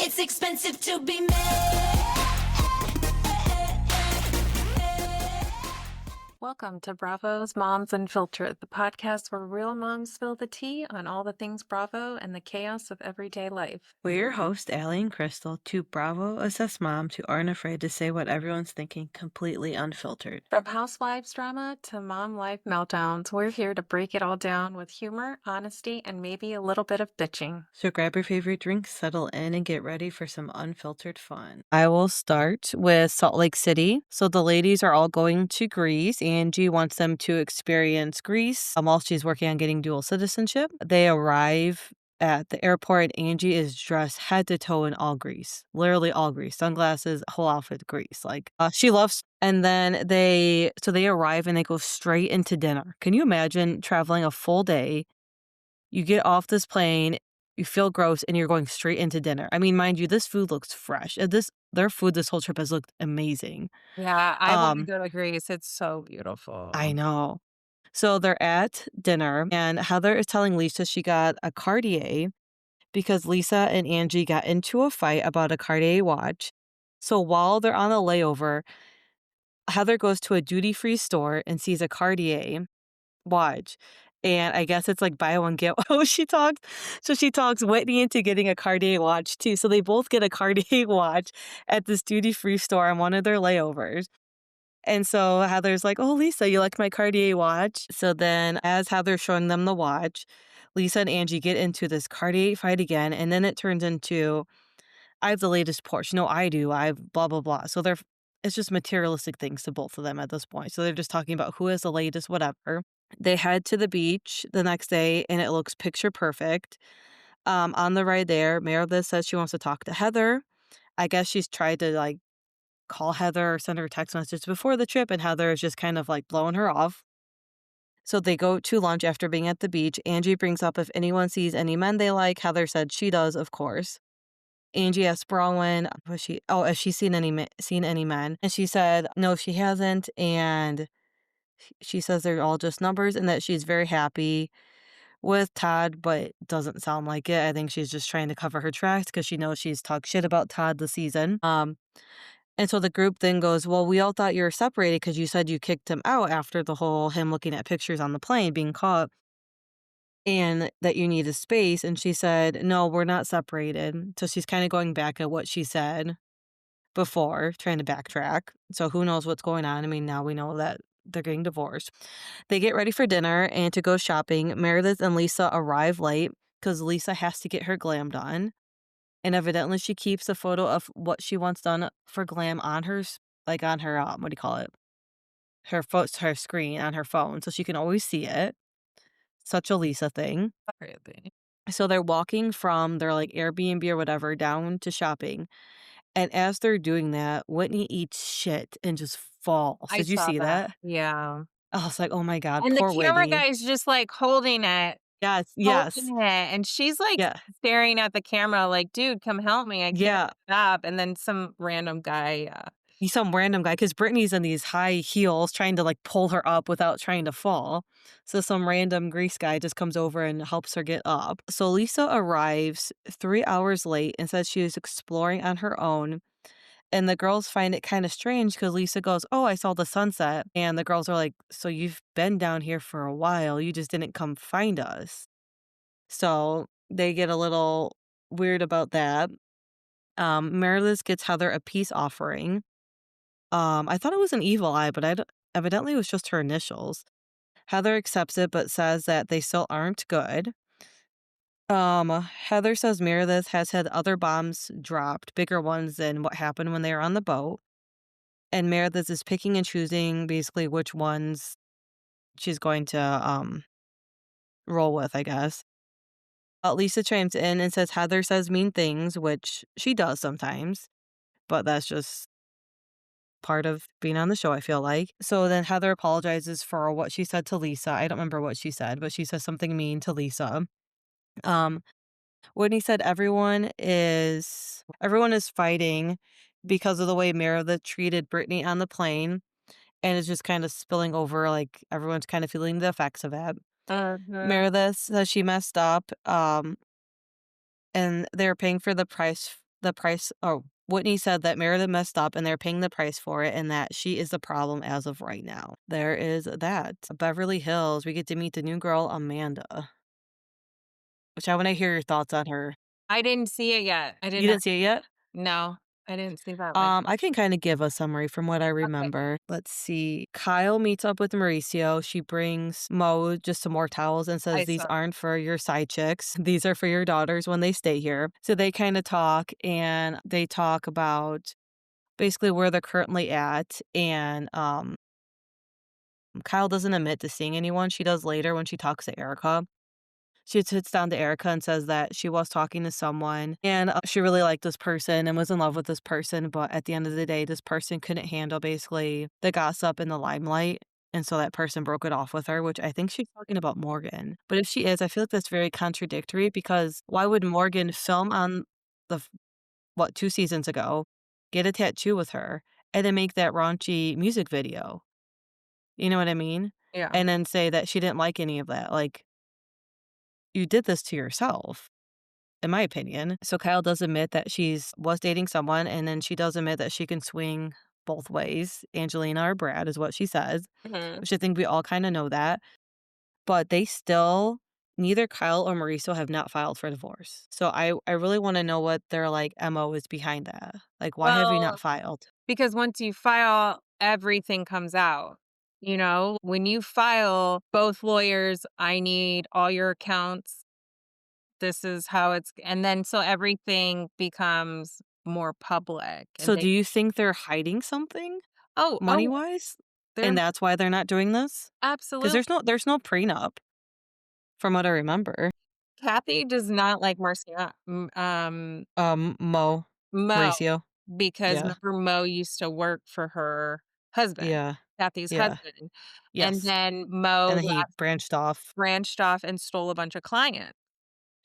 It's expensive to be made. Welcome to Bravo's Moms Unfiltered, the podcast where real moms spill the tea on all the things Bravo and the chaos of everyday life. We're your hosts, Allie and Crystal, two Bravo-assessed moms who aren't afraid to say what everyone's thinking completely unfiltered. From housewives drama to mom life meltdowns, we're here to break it all down with humor, honesty, and maybe a little bit of bitching. So grab your favorite drink, settle in, and get ready for some unfiltered fun. I will start with Salt Lake City. So the ladies are all going to Greece. Angie wants them to experience Greece while she's working on getting dual citizenship. They arrive at the airport. Angie is dressed head to toe in all grease, literally all grease, sunglasses, whole outfit grease. She loves. And then they arrive and they go straight into dinner. Can you imagine traveling a full day? You get off this plane, you feel gross, and you're going straight into dinner. I mean, mind you, this food looks fresh. Their food this whole trip has looked amazing. Yeah, I want to go to Greece. It's so beautiful. I know. So they're at dinner, and Heather is telling Lisa she got a Cartier because Lisa and Angie got into a fight about a Cartier watch. So while they're on a layover, Heather goes to a duty-free store and sees a Cartier watch. And I guess it's like buy one, get one. She talks Whitney into getting a Cartier watch too. So they both get a Cartier watch at this duty-free store on one of their layovers. And so Heather's like, "Oh, Lisa, you like my Cartier watch?" So then as Heather's showing them the watch, Lisa and Angie get into this Cartier fight again. And then it turns into, "I have the latest Porsche." "No, I do. I have blah, blah, blah." So it's just materialistic things to both of them at this point. So they're just talking about who has the latest whatever. They head to the beach the next day, and it looks picture perfect. On the ride there, Meredith says she wants to talk to Heather. I guess she's tried to, call Heather or send her a text message before the trip, and Heather is just kind of, blowing her off. So they go to lunch after being at the beach. Angie brings up if anyone sees any men they like. Heather said she does, of course. Angie asked Bronwyn, if she's seen any men, and she said no, she hasn't, and she says they're all just numbers and that she's very happy with Todd, but doesn't sound like it. I think she's just trying to cover her tracks because she knows she's talked shit about Todd this season. And so the group then goes, "Well, we all thought you were separated because you said you kicked him out after the whole him looking at pictures on the plane being caught and that you needed space." And she said, "No, we're not separated." So she's kind of going back at what she said before, trying to backtrack. So who knows what's going on? I mean, now we know that they're getting divorced. They get ready for dinner and to go shopping. Meredith and Lisa arrive late because Lisa has to get her glam done. And evidently she keeps a photo of what she wants done for glam on her, on her, what do you call it? Her screen on her phone, so she can always see it. Such a Lisa thing. Really? So they're walking from their Airbnb or whatever down to shopping. And as they're doing that, Whitney eats shit and just falls. Did you see that? Yeah. I was like, "Oh my God, And the poor camera Whitney." guy's just holding it. Yes, yes. Holding it, and she's, Yeah, staring at the camera like, "Dude, come help me, I can't yeah. stop," and then some random guy, He's some random guy because Brittany's in these high heels trying to, pull her up without trying to fall. So some random Grease guy just comes over and helps her get up. So Lisa arrives 3 hours late and says she is exploring on her own. And the girls find it kind of strange because Lisa goes, "Oh, I saw the sunset." And the girls are like, "So you've been down here for a while. You just didn't come find us." So they get a little weird about that. Meredith gets Heather a peace offering. I thought it was an evil eye, but evidently it was just her initials. Heather accepts it, but says that they still aren't good. Heather says Meredith has had other bombs dropped, bigger ones than what happened when they were on the boat. And Meredith is picking and choosing basically which ones she's going to roll with, I guess. Lisa chimes in and says Heather says mean things, which she does sometimes, but that's just part of being on the show, I feel like. So then Heather apologizes for what she said to Lisa. I don't remember what she said, but she says something mean to Lisa. Whitney said everyone is fighting because of the way Meredith treated Brittany on the plane, and it's just kind of spilling over, everyone's kind of feeling the effects of it. Meredith says she messed up, and they're paying for the price the price oh, Whitney said that Meredith messed up and they're paying the price for it and that she is the problem as of right now. There is that. Beverly Hills, we get to meet the new girl, Amanda, which I want to hear your thoughts on her. I didn't see it yet. I You didn't. didn't see it yet? No, I didn't see that one. I can kind of give a summary from what I Okay. remember. Let's see. Kyle meets up with Mauricio. She brings Mo just some more towels and says, I "These saw. aren't for your side chicks. These are for your daughters when they stay here." So they kind of talk and they talk about basically where they're currently at. And Kyle doesn't admit to seeing anyone. She does later when she talks to Erica. She sits down to Erica and says that she was talking to someone and she really liked this person and was in love with this person. But at the end of the day, this person couldn't handle basically the gossip and the limelight. And so that person broke it off with her, which I think she's talking about Morgan. But if she is, I feel like that's very contradictory because why would Morgan film on what, 2 seasons ago, get a tattoo with her, and then make that raunchy music video? You know what I mean? Yeah. And then say that she didn't like any of that. Like, you did this to yourself, in my opinion. So Kyle does admit that she's was dating someone, and then she does admit that she can swing both ways. Angelina or Brad is what she says, Mhm. which I think we all kind of know that. But they still, neither Kyle or Mauricio have not filed for divorce. So I really want to know what their like MO is behind that. Like, why have you not Well, filed? because once you file, everything comes out. When you file, both lawyers, I need all your accounts. This is how it's, and then so everything becomes more public and So they, do you think they're hiding something money oh, wise, they're and that's why they're not doing this? Because absolute. there's no prenup from what I remember. Kathy does not like Marcia, Mo, Mo, Mauricio. because Yeah. remember Mo used to work for her husband, Yeah. Kathy's Yeah. husband, and Yes. then And Mo then he branched off. branched off and stole a bunch of clients.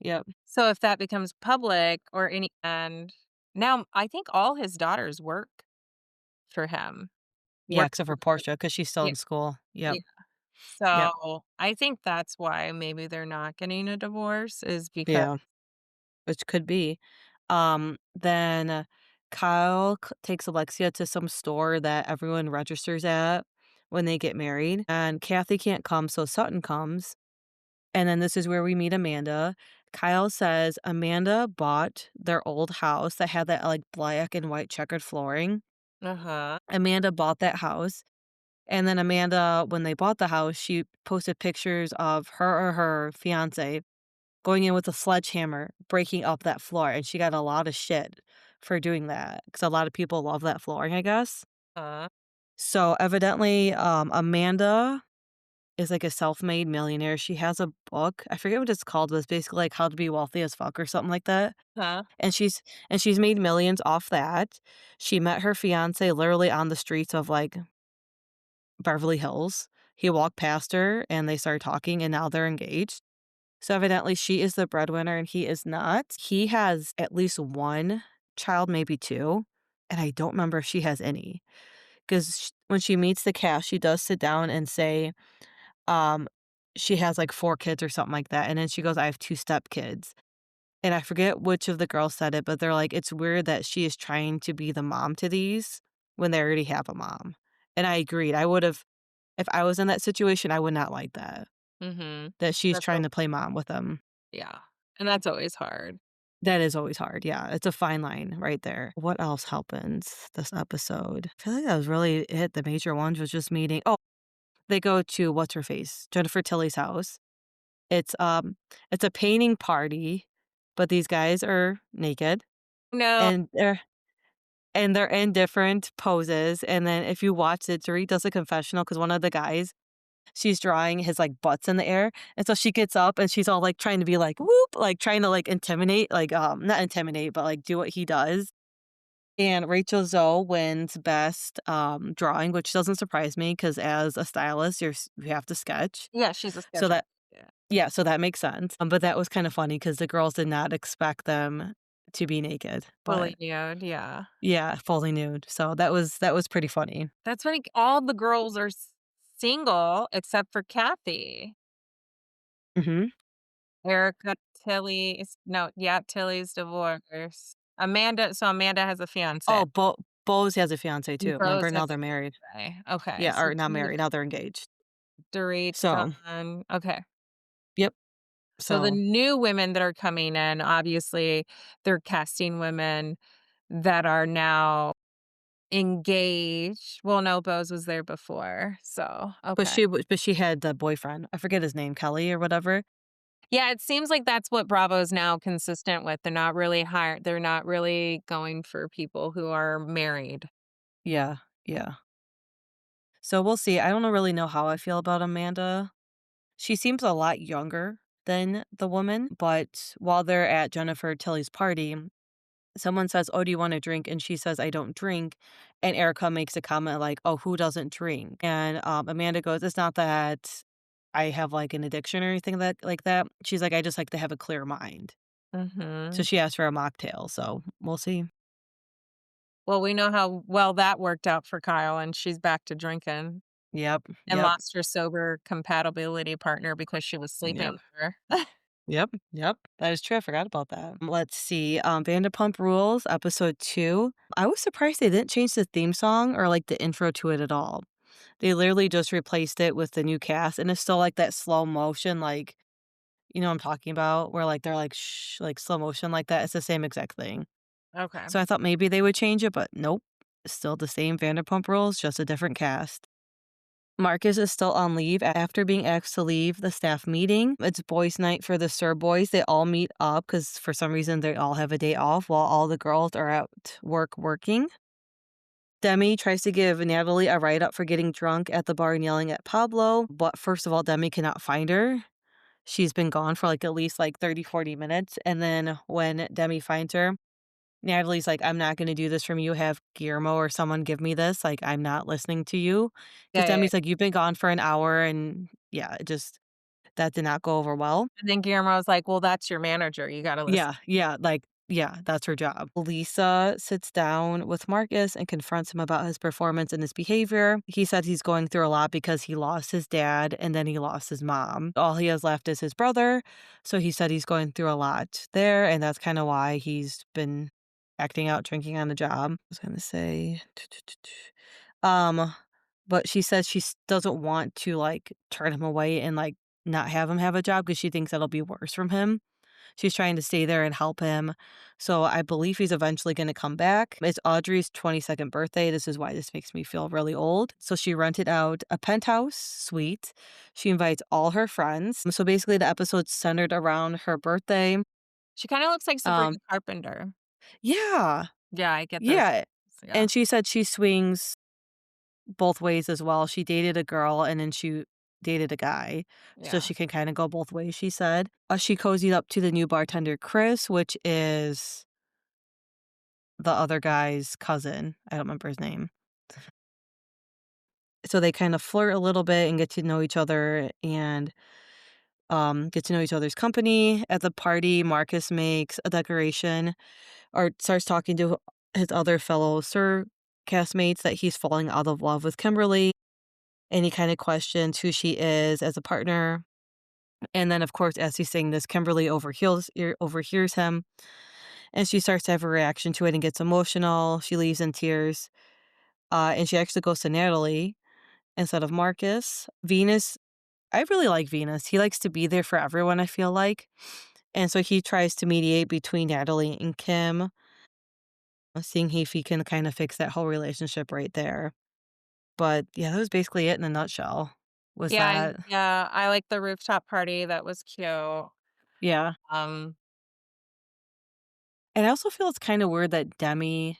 Yep. So if that becomes public or any, and now I think all his daughters work for him, Yeah, work except for for her. Portia, because she's still Yeah, in school. Yep. yeah. Yep. So I think that's why maybe they're not getting a divorce is because Yeah, which could be. Then Kyle takes Alexia to some store that everyone registers at when they get married, and Kathy can't come, so Sutton comes. And then this is where we meet Amanda. Kyle says Amanda bought their old house that had that like black and white checkered flooring. uh-huh. Amanda bought that house. And then Amanda, when they bought the house, she posted pictures of her or her fiance going in with a sledgehammer, breaking up that floor. And she got a lot of shit for doing that because a lot of people love that flooring, I guess. Uh, So evidently, Amanda is like a self-made millionaire. She has a book. I forget what it's called, but it's basically like how to be wealthy as fuck or something like that. huh? And she's made millions off that. She met her fiance literally on the streets of like Beverly Hills. He walked past her and they started talking and now they're engaged. So evidently she is the breadwinner and he is not. He has at least one child, maybe two, and I don't remember if she has any. Because when she meets the cast, she does sit down and say, um, she has like 4 kids or something like that. And then she goes, I have 2 stepkids. And I forget which of the girls said it, but they're like, it's weird that she is trying to be the mom to these when they already have a mom. And I agreed. I would have, if I was in that situation, I would not like that. Mhm. That she's That's trying al to play mom with them. Yeah, and that's always hard. That is always hard. Yeah, it's a fine line right there. What else happens this episode? I feel like that was really it. The major ones was just meeting. Oh, they go to what's her face, Jennifer Tilly's house. It's um, it's a painting party, but these guys are naked No, and they're in different poses. And then if you watch it, Dorit does a confessional because one of the guys, she's drawing his like butts in the air, and so she gets up and she's all like trying to be like whoop, like trying to like intimidate, like not intimidate, but like do what he does. And Rachel Zoe wins best drawing, which doesn't surprise me because as a stylist, you have to sketch. yeah, she's a So sketch that artist, yeah. yeah, so that makes sense. But that was kind of funny because the girls did not expect them to be naked, but Fully nude, yeah. yeah, fully nude. So that was pretty funny. That's funny, all the girls are single except for Kathy. Hmm. Erica, Tilly is no, yeah, Tilly's divorced. Amanda has a fiancé. Oh, Bose has a fiancé too, Rose remember? Now has they're a married. fiancé. Okay, Yeah, so or not married, now they're engaged. Dorit's So, gone. Okay. yep. So the So, new women that are coming in, obviously, they're casting women that are now engaged. Well, no, Bose was there before. So, okay. but she had the boyfriend. I forget his name, Kelly or whatever. Yeah, it seems like that's what Bravo's now consistent with. They're not really going for people who are married. Yeah, yeah. So we'll see. I don't really know how I feel about Amanda. She seems a lot younger than the woman, but while they're at Jennifer Tilly's party, someone says, "Oh, do you want a drink?" And she says, "I don't drink." And Erica makes a comment like, "Oh, who doesn't drink?" And Amanda goes, "It's not that I have like an addiction or anything like that." She's like, "I just like to have a clear mind." So Mhm. she asked for a mocktail. So we'll see. Well, we know how well that worked out for Kyle, and she's back to drinking Yep. and Yep. lost her sober compatibility partner because she was sleeping Yep. with her. Yep, yep, that is true, I forgot about that. Let's see, Vanderpump Rules, episode 2. I was surprised they didn't change the theme song or, like, the intro to it at all. They literally just replaced it with the new cast, and it's still, like, that slow motion, like you know what I'm talking about? Where, like, they're, like, "Shh," like, slow motion like that, it's the same exact thing. Okay. So I thought maybe they would change it, but nope. It's still the same Vanderpump Rules, just a different cast. Marcus is still on leave after being asked to leave the staff meeting. It's boys' night for the Sir boys. They all meet up because for some reason they all have a day off while all the girls are at work working. Demi tries to give Natalie a write up for getting drunk at the bar and yelling at Pablo. But first of all, Demi cannot find her. She's been gone for like at least like 30, 40 minutes. And then when Demi finds her, Natalie's like, "I'm not gonna do this from you. Have Guillermo or someone give me this. Like, I'm not listening to you." Because Yeah, yeah, yeah. Demi's like, "You've been gone for an hour," and yeah, it just that did not go over well. And then Guillermo was like, "Well, that's your manager. You gotta listen." Yeah, that's her job. Lisa sits down with Marcus and confronts him about his performance and his behavior. He said he's going through a lot because he lost his dad and then he lost his mom. All he has left is his brother. So he said he's going through a lot there, and that's kind of why he's been acting out, drinking on the job. I was gonna say, um, but she says doesn't want to like turn him away and like not have him have a job because she thinks that'll be worse from him. She's trying to stay there and help him. So I believe he's eventually going to come back. It's Audrey's 22nd birthday. This is why this makes me feel really old. So she rented out a penthouse suite. She invites all her friends. So basically, the episode's centered around her birthday. She kinda looks like Um, Sabrina Carpenter. yeah, Yeah, I get those yeah. vibes, yeah. And she said she swings both ways as well. She dated a girl and then she dated a guy. So Yeah. she can kind of go both ways, she said. She cozied up to the new bartender, Chris, which is the other guy's cousin. I don't remember his name. So they kind of flirt a little bit and get to know each other and get to know each other's company. At the party, Marcus makes a declaration or starts talking to his other fellow Sir castmates that he's falling out of love with Kimberly. And he kind of questions who she is as a partner. And then, of course, as he's saying this, Kimberly overhears him and she starts to have a reaction to it and gets emotional. She leaves in tears. And she actually goes to Natalie instead of Marcus. Venus, I really like Venus. He likes to be there for everyone, I feel like. And so he tries to mediate between Natalie and Kim, seeing if he can kind of fix that whole relationship right there. But yeah, that was basically it in a nutshell. Was that, Yeah, I like the rooftop party, that was cute. yeah. Um, And I also feel it's kind of weird that Demi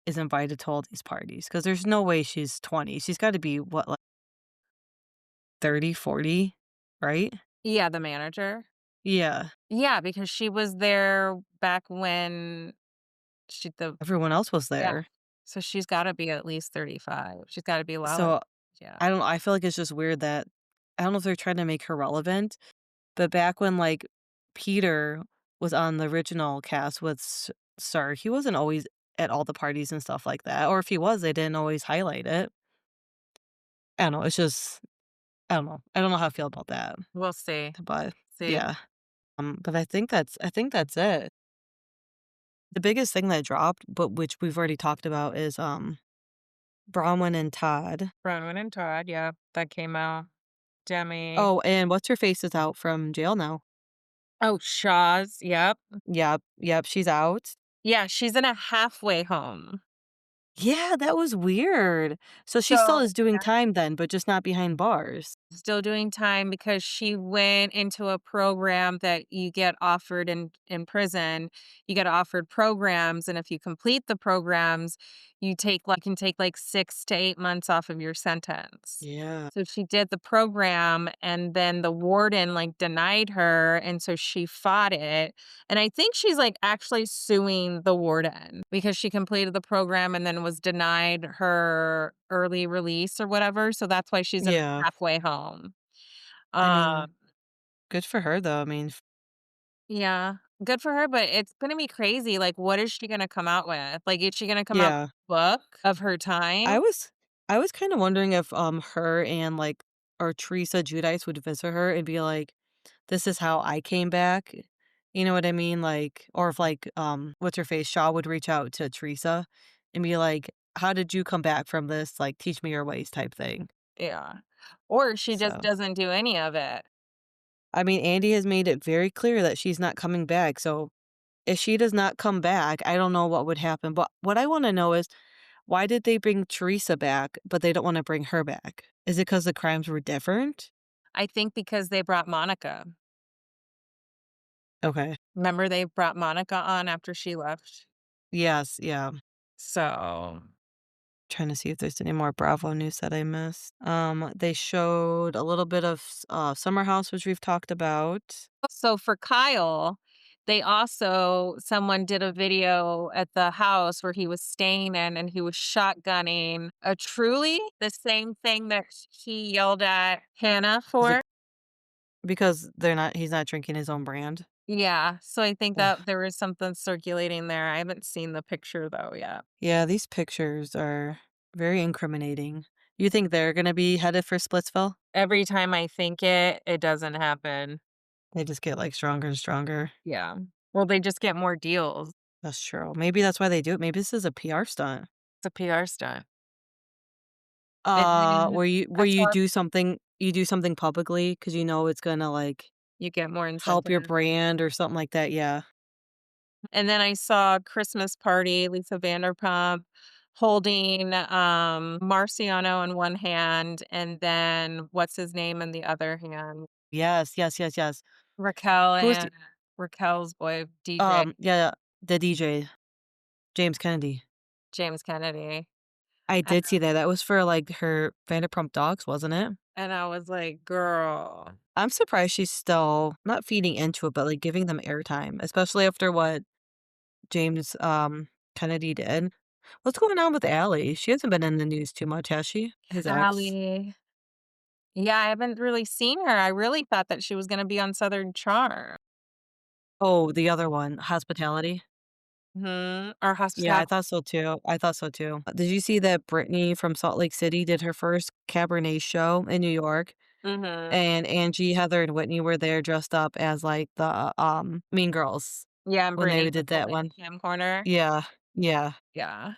is invited to all these parties because there's no way she's 20. She's got to be what, like 30, 40, right? yeah, the manager. Yeah. Yeah, because she was there back when she the Everyone else was yeah. there. So she's gotta be at least 35. She's gotta be well over So yeah. I don't I feel like it's just weird that I don't know if they're trying to make her relevant, but back when like Peter was on the original cast with Sir, he wasn't always at all the parties and stuff like that. Or if he was, they didn't always highlight it. I don't know. It's just I don't know. I don't know how I feel about that. We'll see. But See. yeah. But I think that's it. The biggest thing that dropped, but which we've already talked about, is Bronwyn and Todd. Bronwyn and Todd, yeah, that came out. Demi. Oh, and what's her face is out from jail now. Oh, Shaw's, yep. Yep, yep, she's out. Yeah, she's in a halfway home. Yeah, that was weird. So she still So is doing time then, but just not behind bars. still doing time because she went into a program that you get offered in prison. You get offered programs, and if you complete the programs, you can take like 6 to 8 months off of your sentence. Yeah. So she did the program, and then the warden like denied her, and so she fought it. And I think she's like actually suing the warden because she completed the program and then was denied her early release or whatever. So that's why she's in Yeah. halfway home. I Um, mean, good for her though. I mean, yeah, good for her, but it's gonna be crazy. Like, what is she gonna come out with? Like, is she gonna come out yeah. with a book of her time? I was I was kind of wondering if her and like or Teresa Judice would visit her and be like, "This is how I came back." You know what I mean? Like, or if like what's her face Shaw would reach out to Teresa and be like, "How did you come back from this? Like, teach me your ways," type thing. Yeah. Or she just So, doesn't do any of it. I mean, Andy has made it very clear that she's not coming back. So, if she does not come back, I don't know what would happen. But what I want to know is, why did they bring Teresa back, but they don't wanna bring her back? Is it because the crimes were different? I think because they brought Monica. Okay. Remember they brought Monica on after she left? Yes, yeah. So Trying to see if there's any more Bravo news that I missed. They showed a little bit of Summer House, which we've talked about. so for Kyle, they also someone did a video at the house where he was staying in and he was shotgunning a Truly, the same thing that he yelled at Hannah Is it for. because he's not drinking his own brand? Yeah, so I think Ugh. that there was something circulating there. I haven't seen the picture though yet. Yeah, these pictures are very incriminating. You think they're gonna be headed for Splitsville? Every time I think it, it doesn't happen. They just get, like, stronger and stronger. Yeah. Well, they just get more deals. That's true. Maybe that's why they do it. Maybe this is a PR stunt. It's a PR stunt. And then Where I saw you do something publicly because you know it's gonna, like, you get more help your incentive. brand or something like that, yeah. And then I saw Christmas Party, Lisa Vanderpump holding, Marciano in one hand, and then what's his name in the other hand? Yes, yes, yes, yes. Raquel Who's the and Raquel's boy, DJ, yeah, the DJ, James Kennedy. James Kennedy. I And did see that. That was for, like, her Vanderpump Dogs, wasn't it? and I was like, "Girl." I'm surprised she's still not feeding into it, but, like, giving them airtime, especially after what James, Kennedy did. What's going on with Allie? She hasn't been in the news too much, has she? His ex? Allie. Yeah, I haven't really seen her. I really thought that she was gonna be on Southern Charm. Oh, the other one, Hospitality? Mhm, or Yeah, I Hospitality. thought so too. I thought so too. Did you see that Brittany from Salt Lake City did her first Cabernet show in New York? Mhm. And Angie, Heather, and Whitney were there dressed up as like the Mean Girls Yeah, and when they Brittany was did that holding one. the camcorder. Yeah, yeah. Yeah.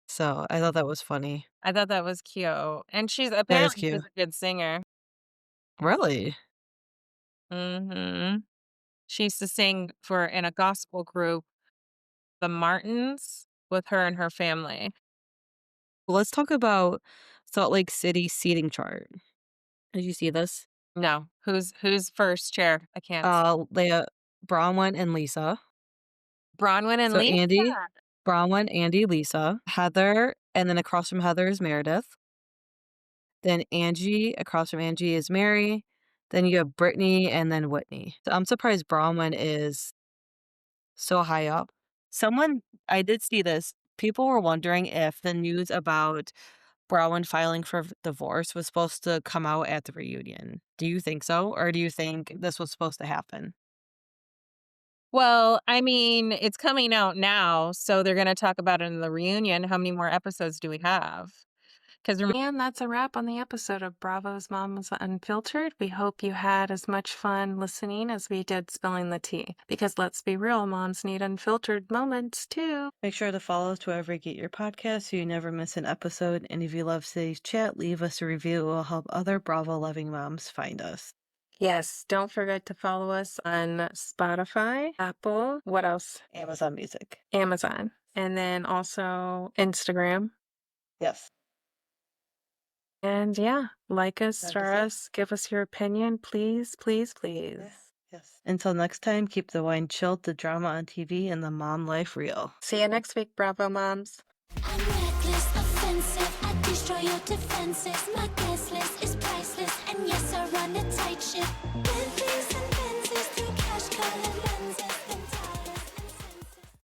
So I thought that was funny. I thought that was cute, and That is apparently cute. she's a good singer. Really? Mhm. She used to sing for in a gospel group, the Martins, with her and her family. Let's talk about Salt Lake City seating chart. Did you see this? No, who's first chair? I can't s Leah, Bronwyn, and Lisa. Bronwyn and So Lisa? Andy, Bronwyn, Andy, Lisa, Heather, and then across from Heather is Meredith. Then Angie, across from Angie is Mary. Then you have Brittany and then Whitney. So I'm surprised Bronwyn is so high up. Someone I did see this. People were wondering if the news about Bronwyn filing for divorce was supposed to come out at the reunion. Do you think so? Or do you think this was supposed to happen? Well, I mean, it's coming out now, so they're gonna talk about it in the reunion. How many more episodes do we have? And that's a wrap on the episode of Bravo's Moms Unfiltered. We hope you had as much fun listening as we did spilling the tea. Because let's be real, moms need unfiltered moments too. Make sure to follow us wherever you get your podcasts so you never miss an episode. And if you love today's chat, leave us a review. It will help other Bravo-loving moms find us. Yes, don't forget to follow us on Spotify, Apple, what else? Amazon Music. Amazon. And then also Instagram. Yes. And yeah, like us, That star is it. us, give us your opinion, please, please, please. Yes. Until next time, keep the wine chilled, the drama on TV, and the mom life real. See you next week, Bravo Moms. I'm reckless, offensive. I destroy your defenses. My guest list is priceless. And yes, I run a tight ship. Bentleys and